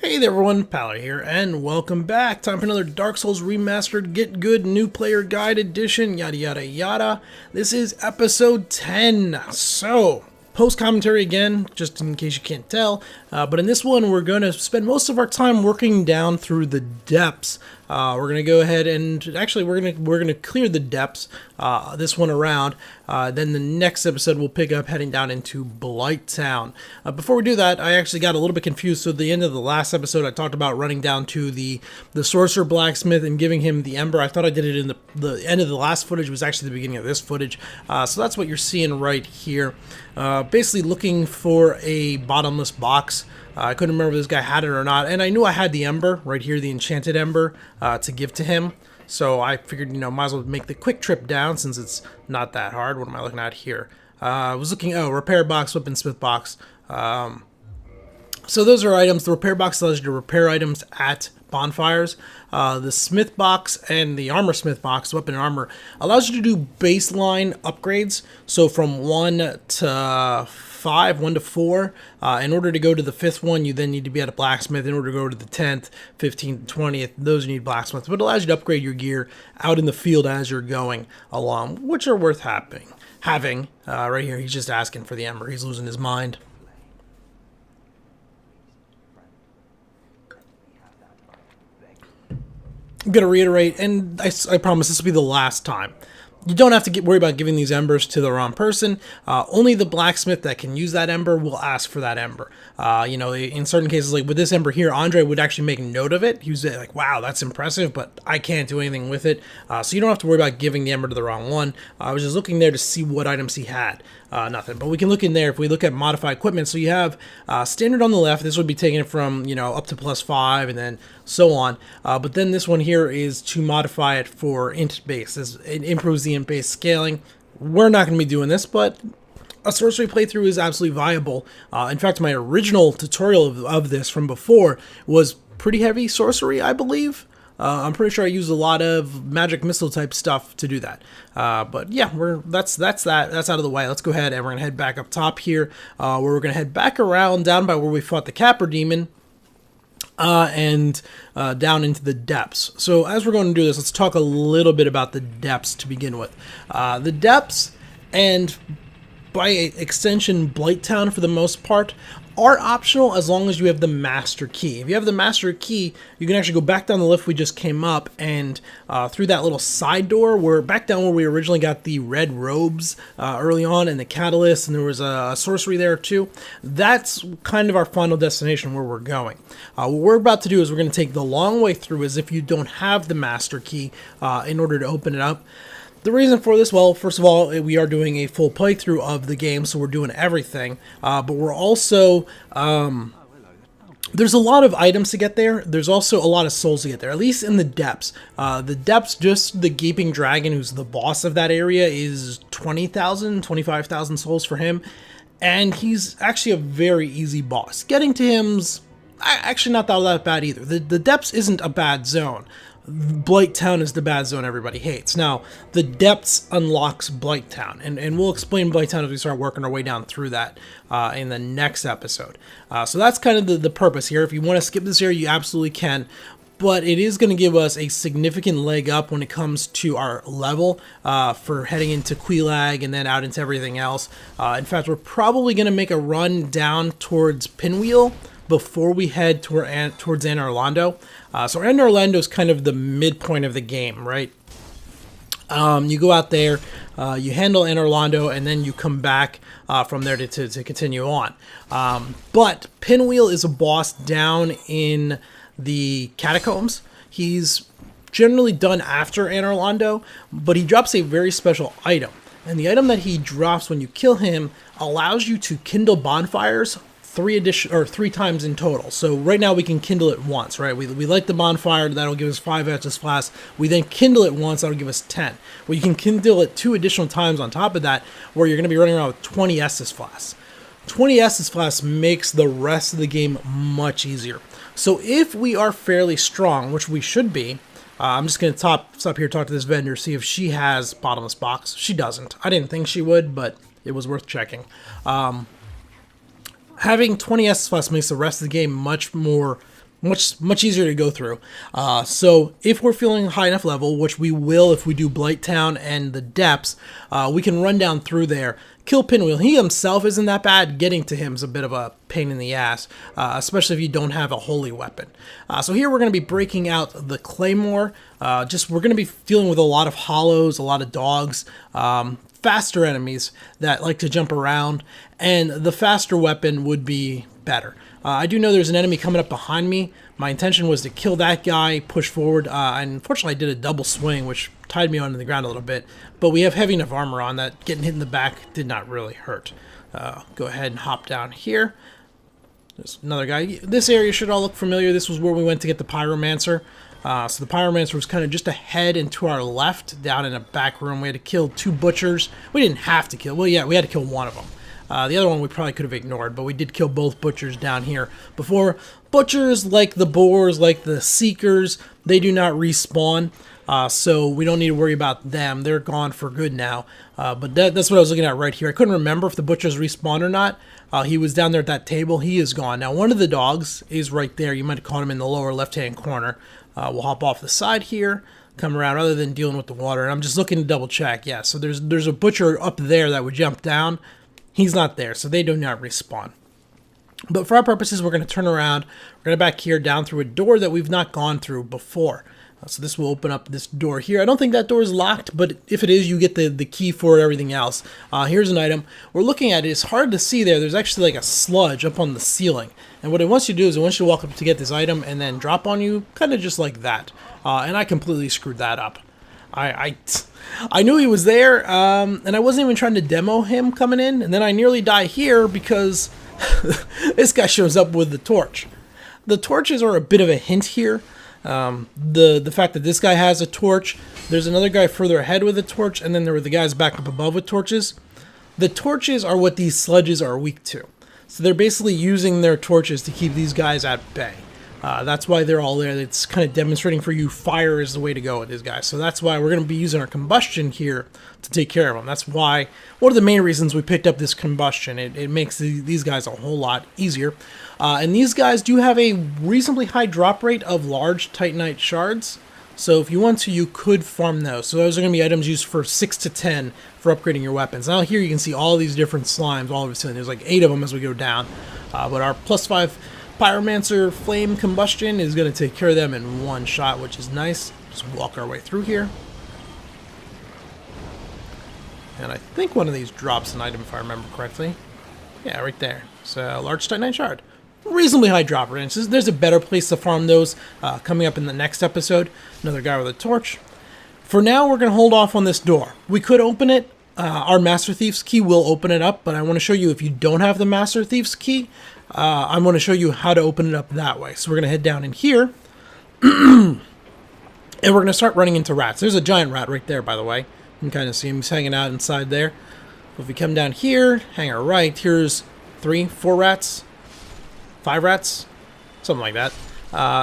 Hey there everyone, Paller here, and welcome back. Time for another Dark Souls Remastered Get Good New Player Guide Edition, yada yada yada. This is episode 10. So, post-commentary again, just in case you can't tell. But in this one, we're going to spend most of our time working down through the depths. We're going to go ahead and, actually, we're going to clear the depths this one around. Then the next episode, we'll pick up heading down into Blighttown. Before we do that, I actually got a little bit confused. So at the end of the last episode, I talked about running down to the sorcerer blacksmith and giving him the ember. I thought I did it in the end of the last footage. Was actually the beginning of this footage. So that's what you're seeing right here. Basically looking for a bottomless box. I couldn't remember if this guy had it or not, and I knew I had the ember right here, the enchanted ember, to give to him. So I figured, might as well make the quick trip down since it's not that hard. What am I looking at here? I was looking, repair box, weaponsmith box. So those are items. The repair box allows you to repair items at bonfires. The smith box and the armor smith box, weapon and armor, allows you to do baseline upgrades. So from 1 to 5, 1 to 4. In order to go to the 5th one, you then need to be at a blacksmith. In order to go to the 10th, 15th, 20th, those you need blacksmiths. But it allows you to upgrade your gear out in the field as you're going along, which are worth having. Right here, he's just asking for the ember. He's losing his mind. I'm going to reiterate, and I promise this will be the last time. You don't have to worry about giving these embers to the wrong person. Only the blacksmith that can use that ember will ask for that ember. In certain cases, like with this ember here, Andre would actually make note of it. He was like, wow, that's impressive, but I can't do anything with it. So you don't have to worry about giving the ember to the wrong one. I was just looking there to see what items he had. Nothing. But we can look in there if we look at modified equipment. So you have standard on the left. This would be taken from, up to +5 and then so on. But then this one here is to modify it for int base. It improves the int base scaling. We're not going to be doing this, but a sorcery playthrough is absolutely viable. In fact, my original tutorial of this from before was pretty heavy sorcery, I believe. I'm pretty sure I used a lot of magic missile type stuff to do that. But yeah, that's out of the way. Let's go ahead and we're gonna head back up top here, where we're gonna head back around down by where we fought the Capper Demon. And down into the depths. So as we're going to do this, let's talk a little bit about the depths to begin with. The depths, and by extension Blighttown for the most part, are optional as long as you have the master key. If you have the master key, you can actually go back down the lift we just came up and through that little side door, we're back down where we originally got the red robes early on and the catalyst, and there was a sorcery there too. That's kind of our final destination where we're going. What we're about to do is we're going to take the long way through as if you don't have the master key in order to open it up. The reason for this, well, first of all, we are doing a full playthrough of the game, so we're doing everything. But we're also, there's a lot of items to get there. There's also a lot of souls to get there, at least in the depths. The depths, just the Gaping Dragon, who's the boss of that area, is 20,000, 25,000 souls for him. And he's actually a very easy boss. Getting to him's actually not that bad either. The depths isn't a bad zone. Blighttown is the bad zone everybody hates. Now, the depths unlocks Blighttown, and we'll explain Blighttown as we start working our way down through that in the next episode. So that's kind of the purpose here. If you want to skip this area, you absolutely can, but it is going to give us a significant leg up when it comes to our level for heading into Quelaag and then out into everything else. In fact, we're probably going to make a run down towards Pinwheel before we head towards Anne Orlando. So Anne Orlando is kind of the midpoint of the game, right? You go out there, you handle Anne Orlando, and then you come back from there to continue on. But Pinwheel is a boss down in the catacombs. He's generally done after Anne Orlando, but he drops a very special item. And the item that he drops when you kill him allows you to kindle bonfires 3 times in total. So right now we can kindle it once, right? We light the bonfire, that'll give us 5 Estus Flasks. We then kindle it once, that'll give us 10. Well, you can kindle it 2 additional times on top of that, where you're going to be running around with 20 Estus Flasks. 20 Estus Flasks makes the rest of the game much easier. So if we are fairly strong, which we should be, I'm just going to stop here, talk to this vendor, see if she has bottomless box. She doesn't. I didn't think she would, but it was worth checking. Having 20 Estus Flasks makes the rest of the game much more much easier to go through. So if we're feeling high enough level, which we will if we do Blight Town and the depths, we can run down through there, kill Pinwheel. He himself isn't that bad. Getting to him is a bit of a pain in the ass, especially if you don't have a holy weapon. So here we're going to be breaking out the Claymore. We're going to be dealing with a lot of hollows, a lot of dogs, faster enemies that like to jump around, and the faster weapon would be better. I do know there's an enemy coming up behind me. My intention was to kill that guy, push forward, and unfortunately I did a double swing, which tied me onto the ground a little bit, but we have heavy enough armor on that getting hit in the back did not really hurt. Go ahead and hop down here. There's another guy. This area should all look familiar. This was where we went to get the Pyromancer. So the Pyromancer was kind of just ahead and to our left, down in a back room. We had to kill 2 butchers. We didn't have to kill. Well, yeah, we had to kill one of them. The other one we probably could have ignored, but we did kill both butchers down here before. Butchers, like the boars, like the seekers, they do not respawn, so we don't need to worry about them. They're gone for good now. But that's what I was looking at right here. I couldn't remember if the butchers respawn or not. He was down there at that table. He is gone. Now, one of the dogs is right there. You might have caught him in the lower left-hand corner. We'll hop off the side here, come around, rather than dealing with the water. And I'm just looking to double check. Yeah, so there's a butcher up there that would jump down. He's not there, so they do not respawn. But for our purposes, we're going to turn around. We're going to back here down through a door that we've not gone through before. So this will open up this door here. I don't think that door is locked, but if it is, you get the key for everything else. Here's an item. We're looking at it. It's hard to see there. There's actually like a sludge up on the ceiling. And what it wants you to do is it wants you to walk up to get this item and then drop on you, kind of just like that. And I completely screwed that up. I knew he was there, and I wasn't even trying to demo him coming in, and then I nearly die here because this guy shows up with the torch. The torches are a bit of a hint here. The fact that this guy has a torch, there's another guy further ahead with a torch, and then there were the guys back up above with torches. The torches are what these sludges are weak to. So they're basically using their torches to keep these guys at bay. That's why they're all there. It's kind of demonstrating for you fire is the way to go with these guys. So that's why we're going to be using our combustion here to take care of them. That's why, one of the main reasons we picked up this combustion. It makes these guys a whole lot easier. And these guys do have a reasonably high drop rate of large Titanite shards. So if you want to, you could farm those. So those are going to be items used for 6 to 10 for upgrading your weapons. Now here you can see all these different slimes all of a sudden. There's like 8 of them as we go down. But our +5 Pyromancer Flame Combustion is going to take care of them in one shot, which is nice. Just walk our way through here. And I think one of these drops an item if I remember correctly. Yeah, right there. So large Titanite shard. Reasonably high drop range. There's a better place to farm those coming up in the next episode. Another guy with a torch. For now, we're going to hold off on this door. We could open it. Our Master Thief's key will open it up, but I want to show you if you don't have the Master Thief's key, I'm going to show you how to open it up that way. So we're going to head down in here, and we're going to start running into rats. There's a giant rat right there, by the way. You can kind of see him. He's hanging out inside there. If we come down here, hang our right, here's 3, 4 rats. 5 rats, something like that,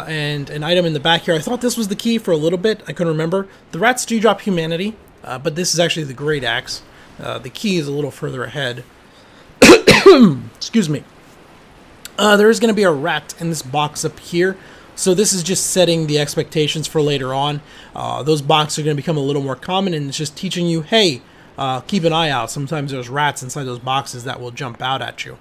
and an item in the back here. I thought this was the key for a little bit. I couldn't remember. The rats do drop humanity, but this is actually the great axe. The key is a little further ahead. Excuse me. There is going to be a rat in this box up here, so this is just setting the expectations for later on. Those boxes are going to become a little more common, and it's just teaching you, hey, keep an eye out. Sometimes there's rats inside those boxes that will jump out at you.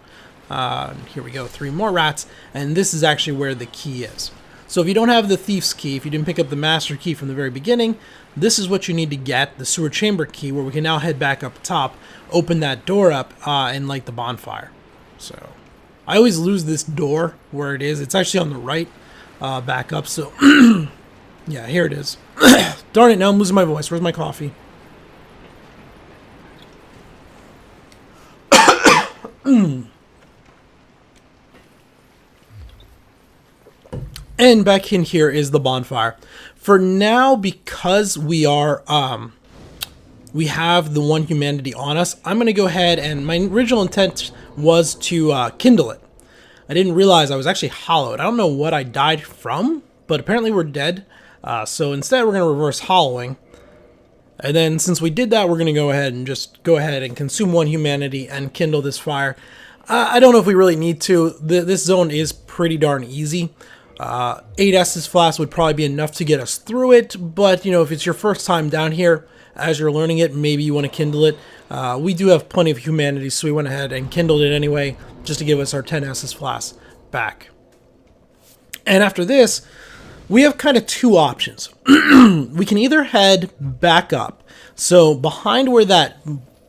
Here we go, 3 more rats, and this is actually where the key is. So if you don't have the thief's key, if you didn't pick up the master key from the very beginning, this is what you need to get, the sewer chamber key, where we can now head back up top, open that door up, and light the bonfire. So I always lose this door where it is. It's actually on the right, back up, so yeah, here it is. Darn it, now I'm losing my voice. Where's my coffee? And back in here is the bonfire. For now, because we are, we have the 1 humanity on us, I'm going to go ahead and my original intent was to kindle it. I didn't realize I was actually hollowed. I don't know what I died from, but apparently we're dead. So instead we're going to reverse hollowing. And then since we did that, we're going to go ahead and consume 1 humanity and kindle this fire. I don't know if we really need to. This zone is pretty darn easy. 8 Estus flasks would probably be enough to get us through it, but you know, if it's your first time down here, as you're learning it, maybe you want to kindle it. We do have plenty of humanity, so we went ahead and kindled it anyway, just to give us our 10 Estus flasks back. And after this, we have kind of two options. We can either head back up, so behind where that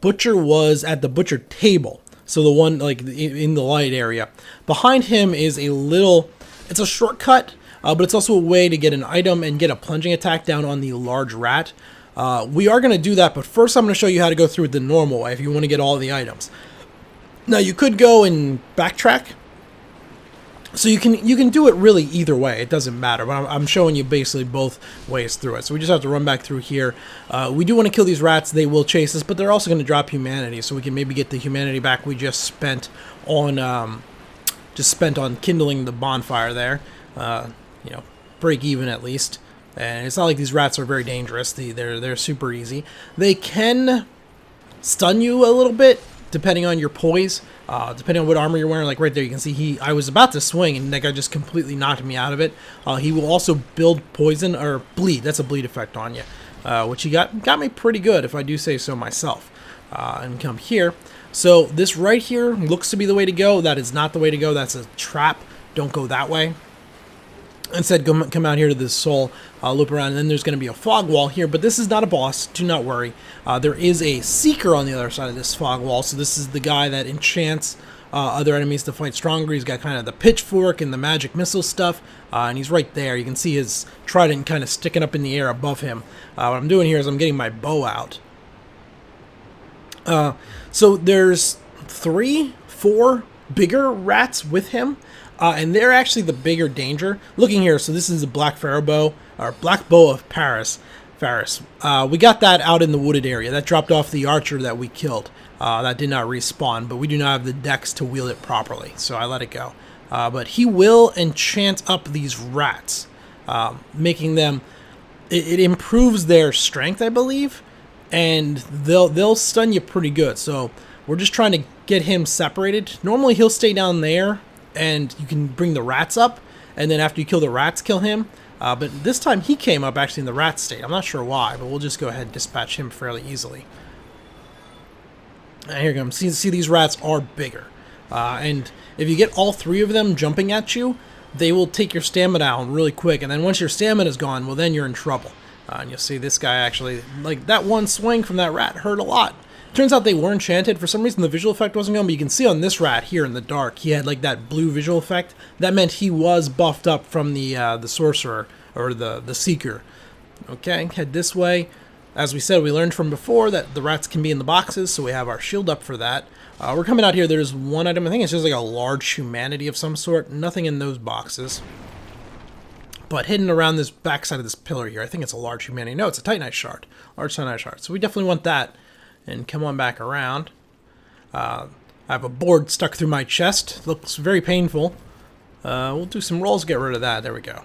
butcher was at the butcher table, so the one like in the light area, behind him is a little, it's a shortcut, but it's also a way to get an item and get a plunging attack down on the large rat. We are going to do that, but first I'm going to show you how to go through it the normal way if you want to get all the items. Now you could go and backtrack, so you can do it really either way. It doesn't matter, but I'm showing you basically both ways through it. So we just have to run back through here. We do want to kill these rats. They will chase us, but they're also going to drop humanity, so we can maybe get the humanity back we just spent on kindling the bonfire there. You know, break even at least. And it's not like these rats are very dangerous. They're super easy. They can stun you a little bit depending on your poise, depending on what armor you're wearing. Like right there, you can see I was about to swing and that guy just completely knocked me out of it. He will also build poison or bleed. That's a bleed effect on you, which he got me pretty good, if I do say so myself. And come here. So this right here looks to be the way to go. That is not the way to go. That's a trap. Don't go that way. Instead, come out here to this soul, loop around, and then there's going to be a fog wall here, but this is not a boss, do not worry. There is a seeker on the other side of this fog wall, so this is the guy that enchants other enemies to fight stronger. He's got kind of the pitchfork and the magic missile stuff, and he's right there. You can see his trident kind of sticking up in the air above him. What I'm doing here is I'm getting my bow out. So there's 3, 4 bigger rats with him. And they're actually the bigger danger. Looking here, so this is a black pharaoh bow, or black bow of Paris. We got that out in the wooded area. That dropped off the archer that we killed. That did not respawn, but we do not have the dex to wield it properly, so I let it go. But he will enchant up these rats, making them. It improves their strength, I believe, and they'll stun you pretty good. So we're just trying to get him separated. Normally he'll stay down there, and you can bring the rats up, and then after you kill the rats, kill him. But this time he came up actually in the rat state. I'm not sure why, but we'll just go ahead and dispatch him fairly easily. And here you go. See these rats are bigger. And if you get all 3 of them jumping at you, they will take your stamina down really quick. And then once your stamina is gone, well, then you're in trouble. And you'll see this guy actually, like that one swing from that rat hurt a lot. Turns out they were enchanted. For some reason the visual effect wasn't going, but you can see on this rat here in the dark, he had like that blue visual effect. That meant he was buffed up from the sorcerer, or the seeker. Okay, head this way. As we said, we learned from before that the rats can be in the boxes, so we have our shield up for that. We're coming out here, there's one item, I think it's just like a large humanity of some sort. Nothing in those boxes. But hidden around this backside of this pillar here, I think it's a large humanity. No, it's a Titanite shard. Large Titanite shard. So we definitely want that. And come on back around. I have a board stuck through my chest. Looks very painful. We'll do some rolls to get rid of that. There we go.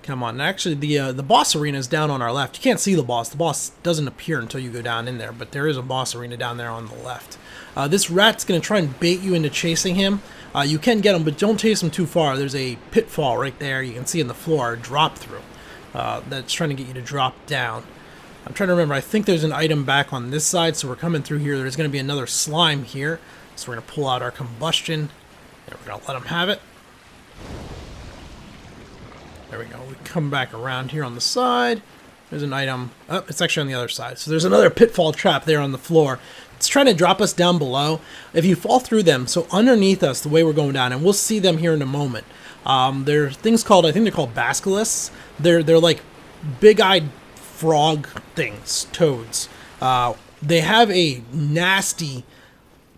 Come on. Actually, the boss arena is down on our left. You can't see the boss. The boss doesn't appear until you go down in there, but there is a boss arena down there on the left. This rat's going to try and bait you into chasing him. You can get him, but don't chase him too far. There's a pitfall right there. You can see in the floor, drop through. That's trying to get you to drop down. I'm trying to remember, I think there's an item back on this side, so we're coming through here. There's going to be another slime here, so we're going to pull out our combustion, and we're going to let him have it. There we go. We come back around here on the side. There's an item. Oh, it's actually on the other side. So there's another pitfall trap there on the floor. It's trying to drop us down below. If you fall through them, so underneath us, the way we're going down, and we'll see them here in a moment, there are things called, I think they're called basilisks. They're like big-eyed frog things, toads. They have a nasty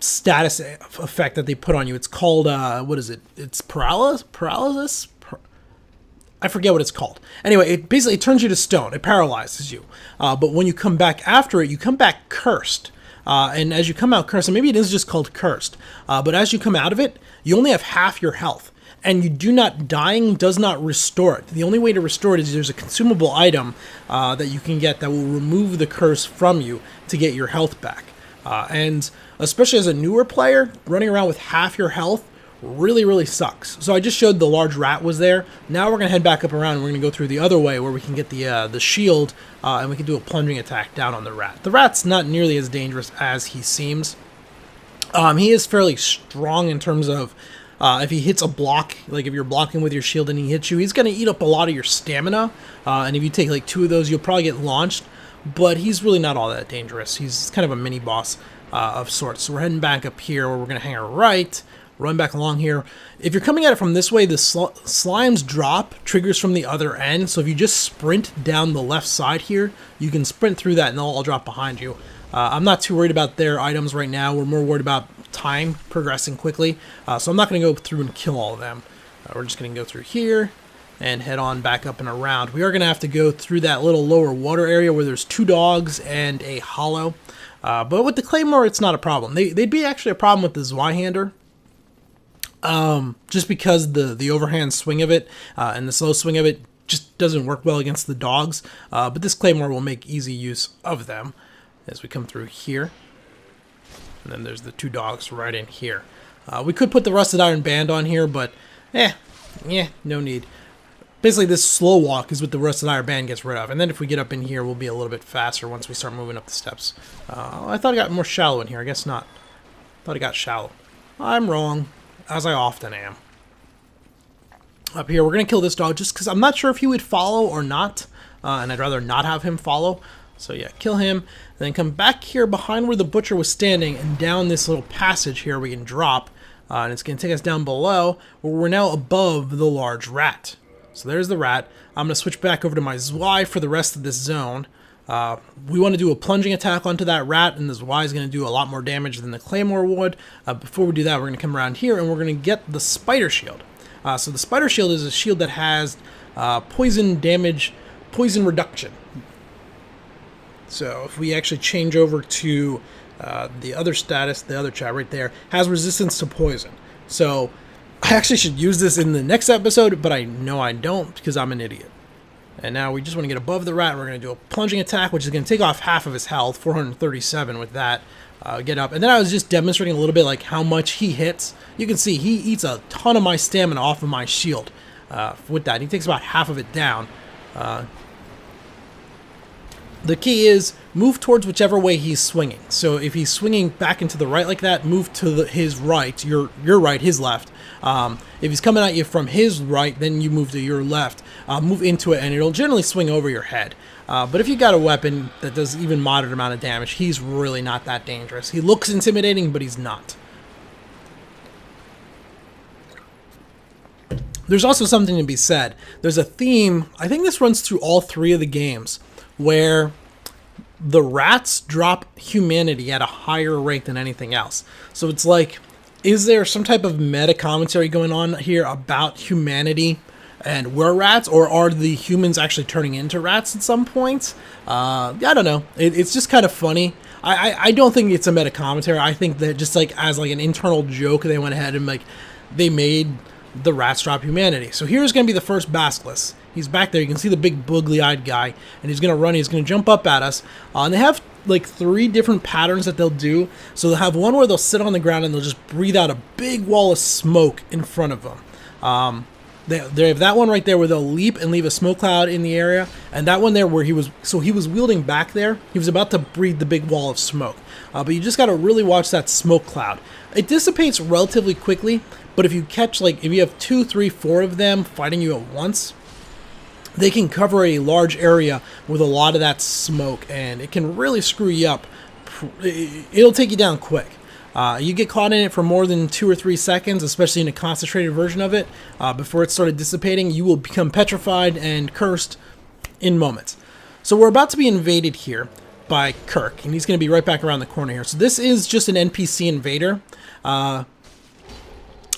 status effect that they put on you. It's called, what is it? It's paralysis? I forget what it's called. Anyway, it basically turns you to stone. It paralyzes you. But when you come back after it, you come back cursed. And as you come out cursed, and maybe it is just called cursed, but as you come out of it, you only have half your health. And you do not, dying does not restore it. The only way to restore it is there's a consumable item that you can get that will remove the curse from you to get your health back. And especially as a newer player, running around with half your health really sucks. So I just showed the large rat was there. Now we're going to head back up around and we're going to go through the other way where we can get the shield and we can do a plunging attack down on the rat. The rat's not nearly as dangerous as he seems. He is fairly strong in terms of if he hits a block, like if you're blocking with your shield and he hits you, he's going to eat up a lot of your stamina. And if you take like 2 of those, you'll probably get launched. But he's really not all that dangerous. He's kind of a mini boss of sorts. So we're heading back up here where we're going to hang a right, run back along here. If you're coming at it from this way, the slime's drop triggers from the other end. So if you just sprint down the left side here, you can sprint through that and they'll all drop behind you. I'm not too worried about their items right now. We're more worried about time progressing quickly. So I'm not going to go through and kill all of them. We're just going to go through here and head on back up and around. We are going to have to go through that little lower water area where there's 2 dogs and a hollow. But with the Claymore, it's not a problem. They'd be actually a problem with the Zweihander. Just because the overhand swing of it and the slow swing of it just doesn't work well against the dogs. But this Claymore will make easy use of them as we come through here. And then there's the 2 dogs right in here. We could put the Rusted Iron Band on here, but no need. Basically, this slow walk is what the Rusted Iron Band gets rid of. And then if we get up in here, we'll be a little bit faster once we start moving up the steps. I thought it got more shallow in here. I guess not. Thought it got shallow. I'm wrong, as I often am. Up here, we're going to kill this dog just because I'm not sure if he would follow or not. And I'd rather not have him follow. So yeah, kill him. And then come back here behind where the butcher was standing and down this little passage here we can drop. And it's going to take us down below where we're now above the large rat. So there's the rat. I'm going to switch back over to my Zwei for the rest of this zone. We want to do a plunging attack onto that rat, and the Zwei is going to do a lot more damage than the Claymore would. Before we do that, we're going to come around here, and we're going to get the Spider Shield. So the Spider Shield is a shield that has poison damage, poison reduction. So if we actually change over to the other status, the other chat right there, has resistance to poison. So I actually should use this in the next episode, but I know I don't because I'm an idiot. And now we just want to get above the rat. We're going to do a plunging attack, which is going to take off half of his health, 437 with that. Get up. And then I was just demonstrating a little bit like how much he hits. You can see he eats a ton of my stamina off of my shield with that. He takes about half of it down. The key is move towards whichever way he's swinging. So if he's swinging back into the right like that, move to his right, your right, his left. If he's coming at you from his right, then you move to your left. Move into it, and it'll generally swing over your head. But if you got a weapon that does even moderate amount of damage, he's really not that dangerous. He looks intimidating, but he's not. There's also something to be said. There's a theme, I think this runs through all 3 of the games, where the rats drop humanity at a higher rate than anything else. So it's like, is there some type of meta commentary going on here about humanity and we're rats, or are the humans actually turning into rats at some point? I don't know. It's just kind of funny. I don't think it's a meta commentary. I think that just like as like an internal joke, they went ahead and like they made the rats drop humanity. So here's going to be the first Basilisk. He's back there. You can see the big boogly-eyed guy, and he's going to run. He's going to jump up at us. And they have like 3 different patterns that they'll do. So they'll have one where they'll sit on the ground and they'll just breathe out a big wall of smoke in front of them. They have that one right there where they'll leap and leave a smoke cloud in the area, and that one there where he was wielding back there. He was about to breathe the big wall of smoke. But you just got to really watch that smoke cloud. It dissipates relatively quickly, but if you catch if you have 2, 3, 4 of them fighting you at once, they can cover a large area with a lot of that smoke, and it can really screw you up. It'll take you down quick. You get caught in it for more than 2 or 3 seconds, especially in a concentrated version of it, before it started dissipating, you will become petrified and cursed in moments. So we're about to be invaded here by Kirk, and he's going to be right back around the corner here. So this is just an NPC invader.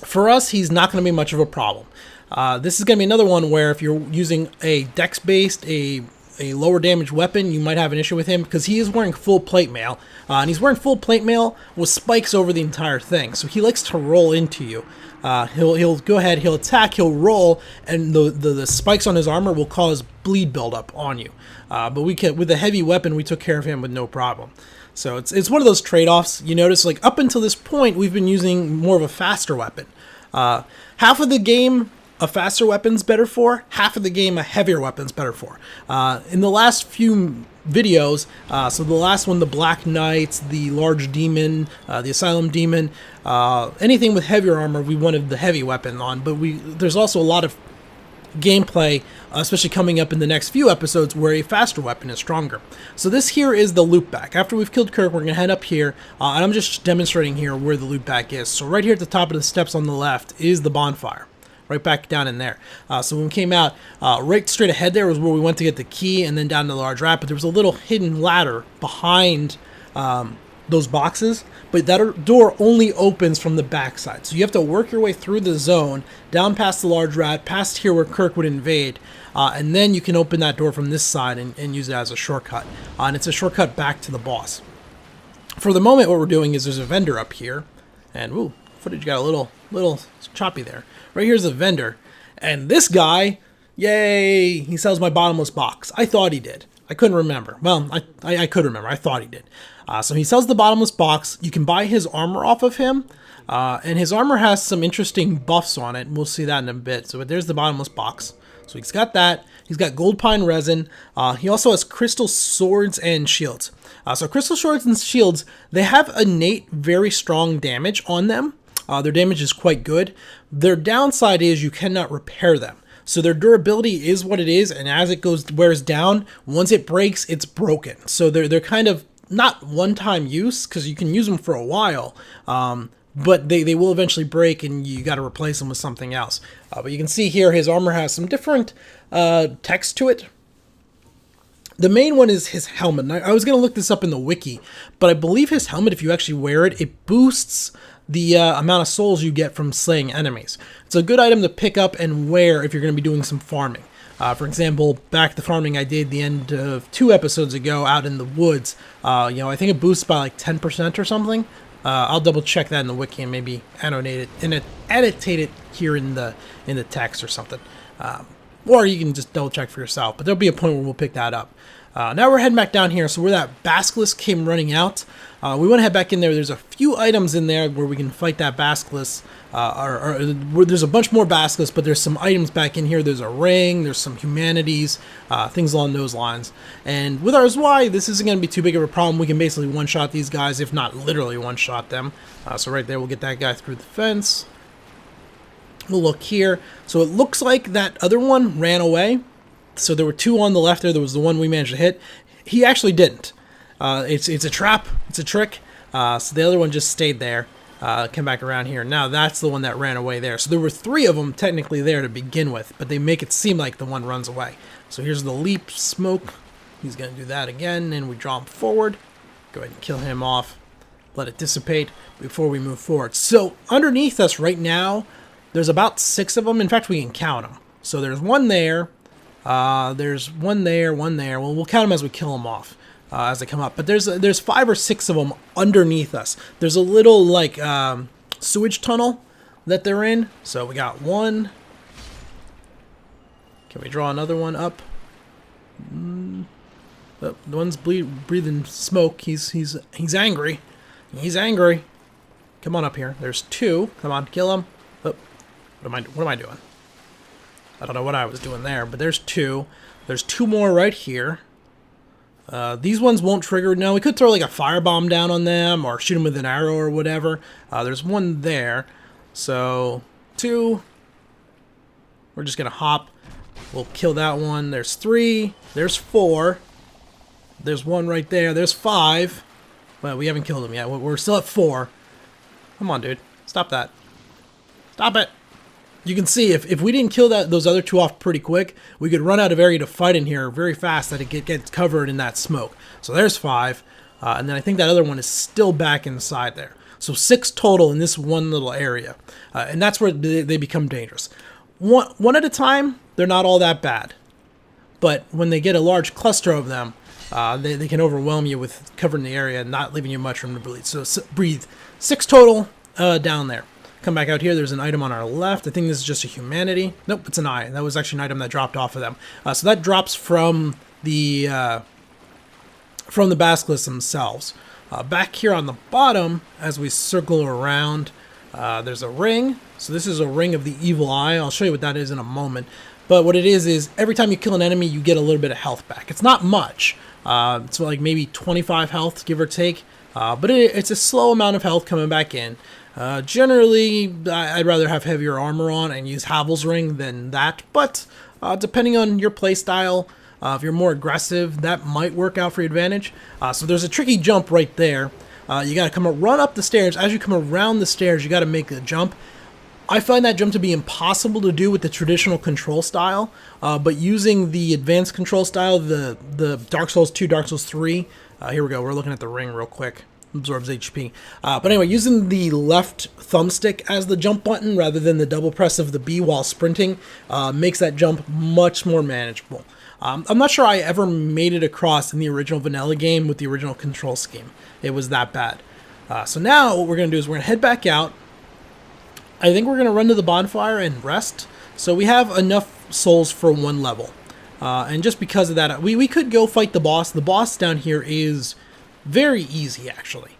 For us, he's not going to be much of a problem. This is going to be another one where if you're using a dex-based, a lower damage weapon, you might have an issue with him because he is wearing full plate mail, and he's wearing full plate mail with spikes over the entire thing. So he likes to roll into you. He'll go ahead, he'll attack, he'll roll, and the spikes on his armor will cause bleed buildup on you. But with a heavy weapon, we took care of him with no problem. So it's one of those trade-offs. You notice, like, up until this point, we've been using more of a faster weapon. Half of the game a faster weapon's better for, half of the game a heavier weapon's better for. In the last few videos, so the last one, the Black Knights, the Large Demon, the Asylum Demon, anything with heavier armor, we wanted the heavy weapon on, but there's also a lot of gameplay, especially coming up in the next few episodes, where a faster weapon is stronger. So this here is the loop back. After we've killed Kirk, we're going to head up here, and I'm just demonstrating here where the loop back is. So right here at the top of the steps on the left is the bonfire. Right back down in there. So when we came out, right straight ahead there was where we went to get the key, and then down to the large rat, but there was a little hidden ladder behind those boxes, but that door only opens from the backside. So you have to work your way through the zone, down past the large rat, past here where Kirk would invade, and then you can open that door from this side and use it as a shortcut. And it's a shortcut back to the boss. For the moment, what we're doing is there's a vendor up here, and ooh, footage got a little choppy there. Right here's a vendor, and this guy, yay, he sells my bottomless box. I thought he did. I couldn't remember. Well, I could remember. I thought he did. So he sells the bottomless box. You can buy his armor off of him, and his armor has some interesting buffs on it. We'll see that in a bit. So there's the bottomless box. So he's got that. He's got gold pine resin. He also has crystal swords and shields. So crystal swords and shields, they have innate, very strong damage on them. Their damage is quite good. Their downside is you cannot repair them. So their durability is what it is, and as it wears down, once it breaks, it's broken. So they're kind of not one-time use, because you can use them for a while, but they will eventually break, and you got to replace them with something else. But you can see here his armor has some different text to it. The main one is his helmet. And I was going to look this up in the wiki, but I believe his helmet, if you actually wear it, it boosts the amount of souls you get from slaying enemies. It's a good item to pick up and wear if you're going to be doing some farming. For example, back the farming I did the end of 2 episodes ago out in the woods, I think it boosts by like 10% or something. I'll double check that in the wiki and maybe annotate it here in the text or something. Or you can just double check for yourself, but there'll be a point where we'll pick that up. Now we're heading back down here, so where that basilisk came running out, we want to head back in there. There's a few items in there where we can fight that basilisk, there's a bunch more basilisks, but there's some items back in here. There's a ring, there's some humanities, things along those lines. And with our ZY, this isn't going to be too big of a problem. We can basically one-shot these guys, if not literally one-shot them. So right there, we'll get that guy through the fence. We'll look here. So it looks like that other one ran away. So there were 2 on the left there. There was the one we managed to hit. He actually didn't. It's a trap. It's a trick. So the other one just stayed there. Come back around here. Now that's the one that ran away there. So there were 3 of them technically there to begin with, but they make it seem like the one runs away. So here's the leap smoke. He's going to do that again, and we draw him forward. Go ahead and kill him off. Let it dissipate before we move forward. So underneath us right now, there's about 6 of them. In fact, we can count them. So there's one there. There's one there, one there. Well, we'll count them as we kill them off, as they come up. But there's 5 or 6 of them underneath us. There's a little, like, sewage tunnel that they're in. So we got 1. Can we draw another one up? Oh, the one's breathing smoke. He's angry. He's angry. Come on up here. There's 2. Come on, kill him. Oh, what am I doing? I don't know what I was doing there, but there's 2. There's 2 more right here. These ones won't trigger. No, we could throw like a firebomb down on them or shoot them with an arrow or whatever. There's 1 there. So 2. We're just going to hop. We'll kill that one. There's 3. There's 4. There's 1 right there. There's 5. Well, we haven't killed him yet. We're still at 4. Come on, dude. Stop that. Stop it. You can see if we didn't kill those other 2 off pretty quick, we could run out of area to fight in here very fast that it gets covered in that smoke. So there's 5. And then I think that other one is still back inside there. So 6 total in this one little area. And that's where they become dangerous. One at a time, they're not all that bad. But when they get a large cluster of them, they can overwhelm you with covering the area and not leaving you much room to breathe. So breathe. 6 total down there. Come back out here. There's an item on our left. I think this is just a humanity. Nope, it's an eye. That was actually an item that dropped off of them. So that drops from the basilisks themselves. Back here on the bottom, as we circle around, There's a ring. So this is a ring of the evil eye. I'll show you what that is in a moment. But what it is every time you kill an enemy, you get a little bit of health back. It's not much. It's like maybe 25 health, give or take. But it's a slow amount of health coming back in. Generally, I'd rather have heavier armor on and use Havel's ring than that. But depending on your playstyle, if you're more aggressive, that might work out for your advantage. So there's a tricky jump right there. You got to run up the stairs. As you come around the stairs, you got to make the jump. I find that jump to be impossible to do with the traditional control style, but using the advanced control style, the Dark Souls 2, Dark Souls 3, here we go, we're looking at the ring real quick, absorbs HP. But anyway, using the left thumbstick as the jump button rather than the double press of the B while sprinting makes that jump much more manageable. I'm not sure I ever made it across in the original vanilla game with the original control scheme. It was that bad. So now what we're going to do is we're going to head back out. I think we're going to run to the bonfire and rest. So we have enough souls for one level. And just because of that, we could go fight the boss. The boss down here is very easy, actually.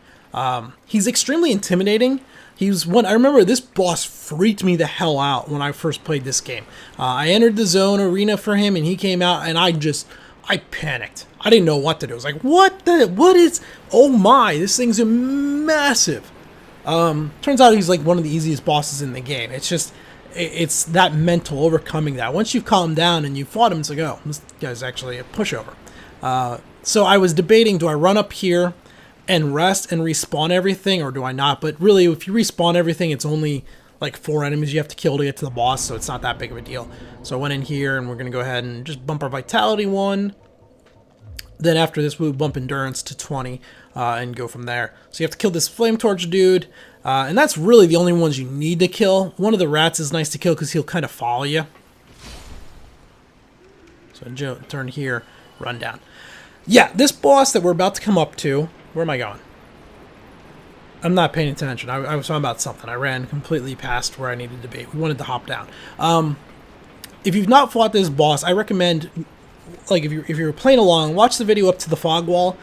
He's extremely intimidating. I remember this boss freaked me the hell out when I first played this game. I entered the zone arena for him and he came out and I panicked. I didn't know what to do. I was like, oh my, this thing's massive. Turns out he's like one of the easiest bosses in the game. It's that mental overcoming that. Once you've calmed down and you fought him, it's like, oh, this guy's actually a pushover. So I was debating, do I run up here and rest and respawn everything, or do I not? But really, if you respawn everything, it's only like 4 enemies you have to kill to get to the boss, so it's not that big of a deal. So I went in here, and we're going to go ahead and just bump our Vitality 1. Then after this, we'll bump Endurance to 20 and go from there. So you have to kill this Flame Torch dude, and that's really the only ones you need to kill. One of the rats is nice to kill because he'll kind of follow you. So turn here, run down. Yeah, this boss that we're about to come up to, where am I going? I'm not paying attention. I was talking about something. I ran completely past where I needed to be. We wanted to hop down. If you've not fought this boss, I recommend, like, if you're playing along, watch the video up to the fog wall,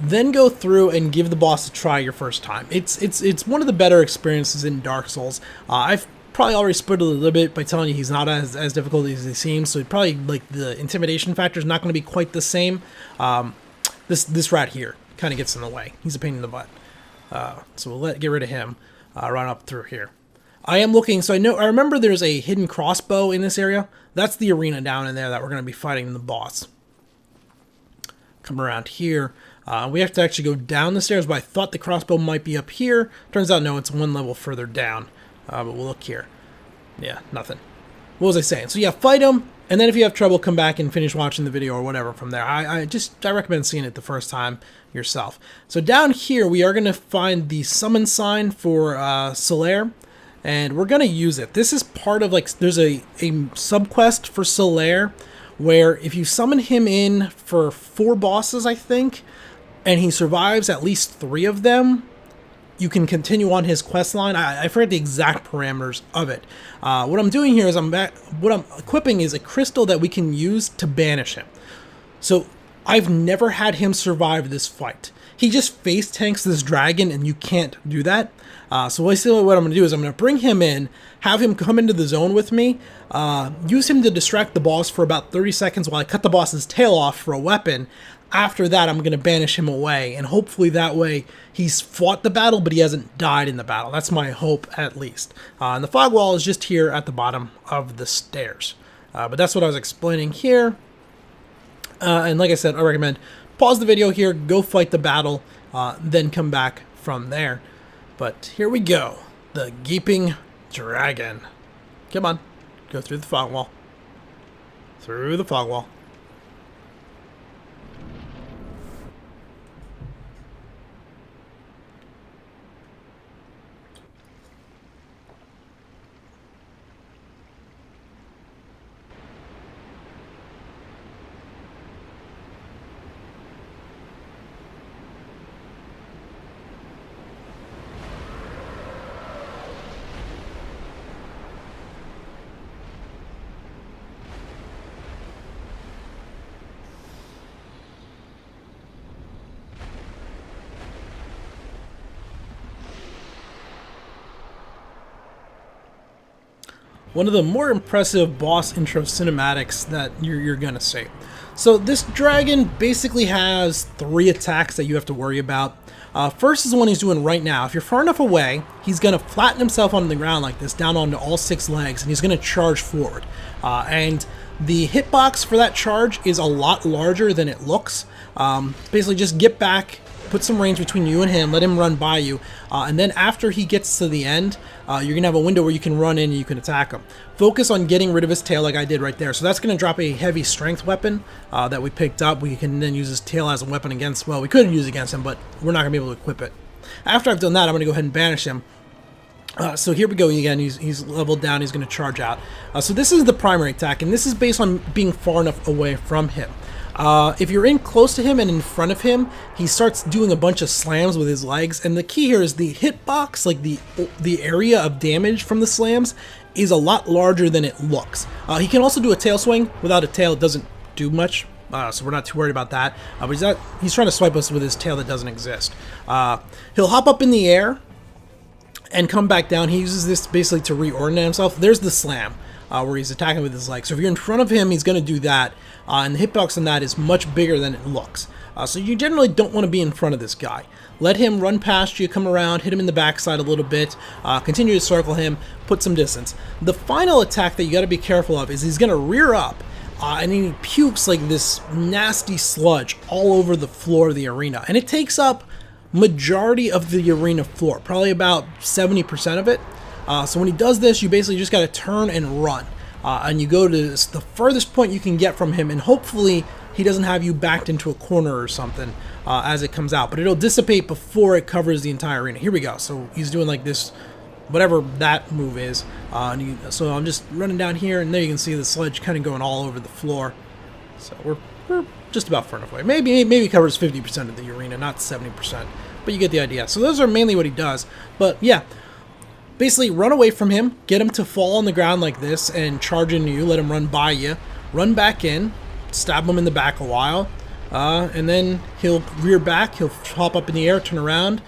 then go through and give the boss a try your first time. It's one of the better experiences in Dark Souls. I've probably already spoiled it a little bit by telling you he's not as difficult as he seems, so probably like the intimidation factor is not going to be quite the same. This rat here kind of gets in the way. He's a pain in the butt. So we'll get rid of him. Run up through here. I am looking, so I remember there's a hidden crossbow in this area. That's the arena down in there that we're going to be fighting the boss. Come around here. We have to actually go down the stairs, but I thought the crossbow might be up here. Turns out, no, it's one level further down. But we'll look here. Yeah, nothing. What was I saying? So yeah, fight him, and then if you have trouble, come back and finish watching the video or whatever from there. I recommend seeing it the first time yourself. So down here, we are going to find the summon sign for Solaire, and we're going to use it. This is part of, like, there's a subquest for Solaire, where if you summon him in for 4 bosses, I think, and he survives at least 3 of them, you can continue on his quest line. I forget the exact parameters of it. What I'm doing here is what I'm equipping is a crystal that we can use to banish him. So I've never had him survive this fight. He just face tanks this dragon, and you can't do that. So basically what I'm going to do is I'm going to bring him in, have him come into the zone with me, use him to distract the boss for about 30 seconds while I cut the boss's tail off for a weapon. After that, I'm going to banish him away, and hopefully that way he's fought the battle, but he hasn't died in the battle. That's my hope, at least. And the fog wall is just here at the bottom of the stairs. But that's what I was explaining here. And like I said, I recommend pause the video here, go fight the battle, then come back from there. But here we go. The Gaping Dragon. Come on. Go through the fog wall. Through the fog wall. one of the more impressive boss intro cinematics that you're gonna see. So this dragon basically has 3 attacks that you have to worry about. First is the one he's doing right now. If you're far enough away, he's going to flatten himself on the ground like this, down onto all 6 legs, and he's going to charge forward. And the hitbox for that charge is a lot larger than it looks. Basically, just get back, put some range between you and him, let him run by you, and then after he gets to the end, you're going to have a window where you can run in and you can attack him. Focus on getting rid of his tail like I did right there. So that's going to drop a heavy strength weapon that we picked up. We can then use his tail as a weapon against, well, we could use it against him, but we're not going to be able to equip it. After I've done that, I'm going to go ahead and banish him. So here we go again, he's leveled down, he's going to charge out. So this is the primary attack, and this is based on being far enough away from him. If you're in close to him and in front of him, he starts doing a bunch of slams with his legs, and the key here is the hitbox, like the area of damage from the slams, is a lot larger than it looks. He can also do a tail swing. Without a tail, it doesn't do much, so we're not too worried about that. But he's trying to swipe us with his tail that doesn't exist. He'll hop up in the air and come back down. He uses this basically to reorient himself. There's the slam, where he's attacking with his legs. So if you're in front of him, he's going to do that, and the hitbox on that is much bigger than it looks. So you generally don't want to be in front of this guy. Let him run past you, come around, hit him in the backside a little bit, continue to circle him, put some distance. The final attack that you got to be careful of is he's going to rear up, and he pukes like this nasty sludge all over the floor of the arena. And it takes up majority of the arena floor, probably about 70% of it. So when he does this, you basically just got to turn and run. And you go to the furthest point you can get from him, and hopefully he doesn't have you backed into a corner or something as it comes out. But it'll dissipate before it covers the entire arena. Here we go. So he's doing like this, whatever that move is. So I'm just running down here, and there you can see the sludge kind of going all over the floor. So we're just about far enough away. Maybe covers 50% of the arena, not 70%. But you get the idea. So those are mainly what he does. But yeah, basically run away from him, get him to fall on the ground like this, and charge into you, let him run by you, run back in, stab him in the back a while, and then he'll rear back, he'll hop up in the air, turn around,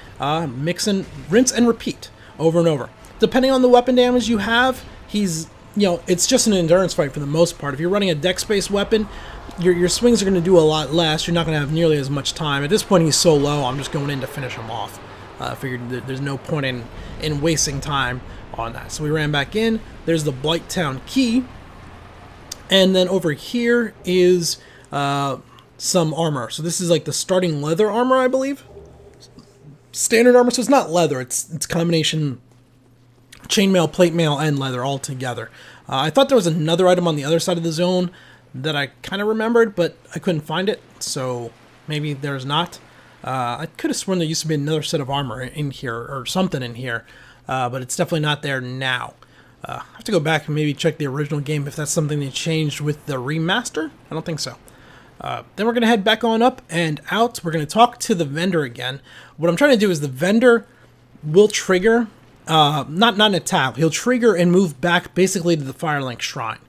mix and rinse and repeat over and over. Depending on the weapon damage you have, it's just an endurance fight for the most part. If you're running a dex-based weapon, your swings are going to do a lot less. You're not going to have nearly as much time. At this point, he's so low, I'm just going in to finish him off. I figured there's no point in wasting time on that. So we ran back in. There's the Blighttown key. And then over here is some armor. So this is like the starting leather armor, I believe. Standard armor. So it's not leather. It's combination chainmail, plate mail, and leather all together. I thought there was another item on the other side of the zone that I kind of remembered, but I couldn't find it. So maybe there's not. I could have sworn there used to be another set of armor in here or something in here, but it's definitely not there now. I have to go back and maybe check the original game if that's something they changed with the remaster. I don't think so. Then we're going to head back on up and out. We're going to talk to the vendor again. What I'm trying to do is the vendor will trigger, not an attack. He'll trigger and move back basically to the Firelink Shrine,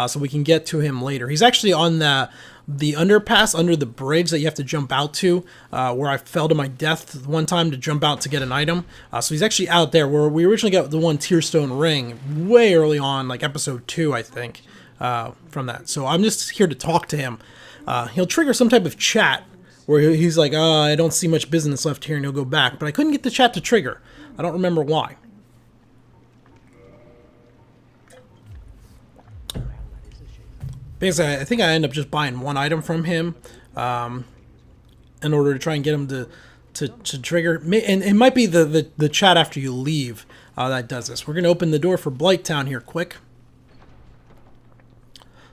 so we can get to him later. He's actually on the underpass under the bridge that you have to jump out to, where I fell to my death one time to jump out to get an item. So he's actually out there where we originally got the one Tearstone ring way early on, like episode 2, I think, from that. So I'm just here to talk to him. He'll trigger some type of chat where he's like, I don't see much business left here, and he'll go back. But I couldn't get the chat to trigger. I don't remember why. Basically, I think I end up just buying one item from him in order to try and get him to trigger. And it might be the chat after you leave that does this. We're going to open the door for Blighttown here quick.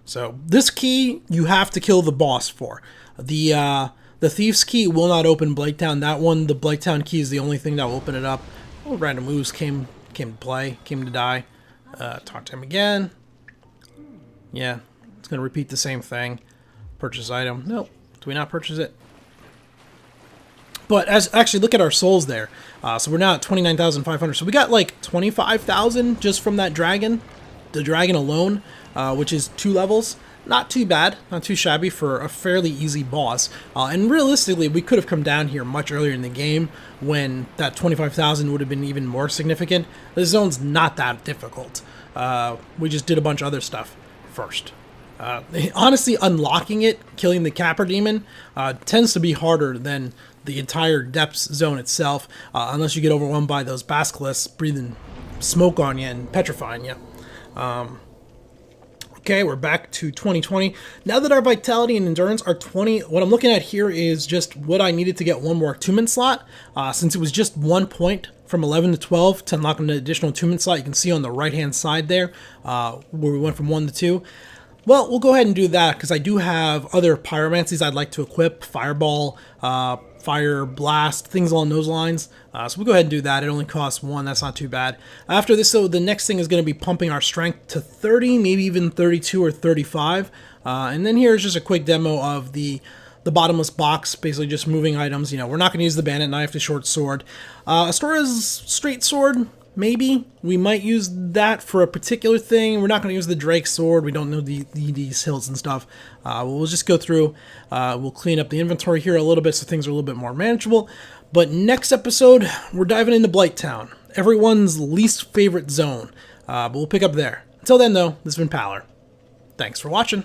So this key you have to kill the boss for. The Thief's key will not open Blighttown. That one, the Blighttown key, is the only thing that will open it up. Oh, random moves came to play, came to die. Talk to him again. Yeah. It's going to repeat the same thing. Purchase item. Nope. Do we not purchase it? But actually, look at our souls there. So we're now at 29,500. So we got like 25,000 just from that dragon. The dragon alone, which is 2 levels. Not too bad. Not too shabby for a fairly easy boss. And realistically, we could have come down here much earlier in the game when that 25,000 would have been even more significant. This zone's not that difficult. We just did a bunch of other stuff first. Honestly, unlocking it, killing the Capper Demon, tends to be harder than the entire Depths zone itself, unless you get overwhelmed by those Basilisks breathing smoke on you and petrifying you. Okay, we're back to 2020. Now that our Vitality and Endurance are 20, what I'm looking at here is just what I needed to get one more attunement slot. Since it was just 1 point from 11 to 12 to unlock an additional attunement slot, you can see on the right-hand side there where we went from 1 to 2. Well, we'll go ahead and do that because I do have other pyromancies I'd like to equip. Fireball, Fire Blast, things along those lines. So we'll go ahead and do that. It only costs 1. That's not too bad. After this, so the next thing is going to be pumping our strength to 30, maybe even 32 or 35. And then here's just a quick demo of the bottomless box, basically just moving items. You know, we're not going to use the bandit knife, the short sword. Astora's straight sword, maybe. We might use that for a particular thing. We're not going to use the Drake sword. We don't know these hills and stuff. We'll just go through. We'll clean up the inventory here a little bit so things are a little bit more manageable. But next episode, we're diving into Blighttown, everyone's least favorite zone. But we'll pick up there. Until then, though, this has been Paler. Thanks for watching.